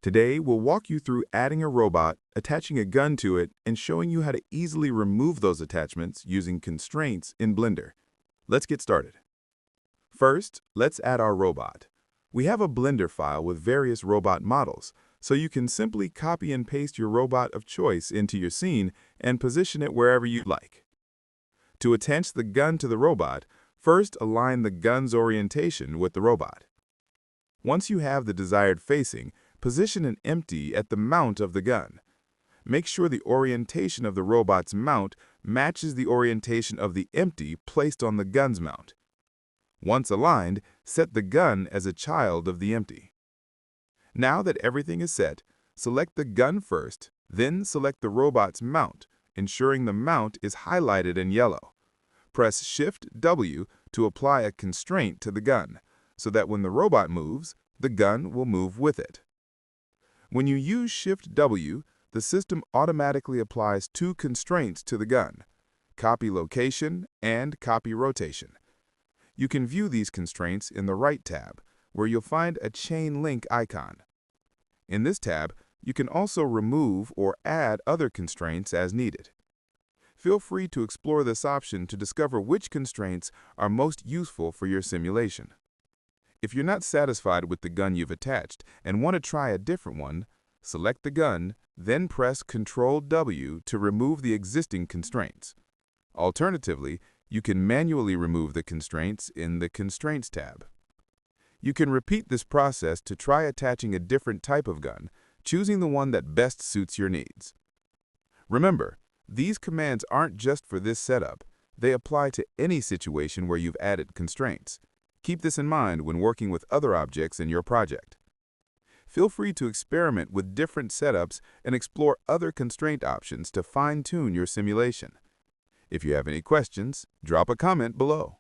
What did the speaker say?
Today, we'll walk you through adding a robot, attaching a gun to it, and showing you how to easily remove those attachments using constraints in Blender. Let's get started. First, let's add our robot. We have a Blender file with various robot models, so you can simply copy and paste your robot of choice into your scene and position it wherever you'd like. To attach the gun to the robot, first align the gun's orientation with the robot. Once you have the desired facing, position an empty at the mount of the gun. Make sure the orientation of the robot's mount matches the orientation of the empty placed on the gun's mount. Once aligned, set the gun as a child of the empty. Now that everything is set, select the gun first, then select the robot's mount, ensuring the mount is highlighted in yellow. Press Shift-W to apply a constraint to the gun, so that when the robot moves, the gun will move with it. When you use Shift-W, the system automatically applies two constraints to the gun: copy location and copy rotation. You can view these constraints in the Right tab, where you'll find a chain link icon. In this tab, you can also remove or add other constraints as needed. Feel free to explore this option to discover which constraints are most useful for your simulation. If you're not satisfied with the gun you've attached and want to try a different one, select the gun, then press Ctrl-W to remove the existing constraints. Alternatively, you can manually remove the constraints in the Constraints tab. You can repeat this process to try attaching a different type of gun, choosing the one that best suits your needs. Remember, these commands aren't just for this setup. They apply to any situation where you've added constraints. Keep this in mind when working with other objects in your project. Feel free to experiment with different setups and explore other constraint options to fine-tune your simulation. If you have any questions, drop a comment below.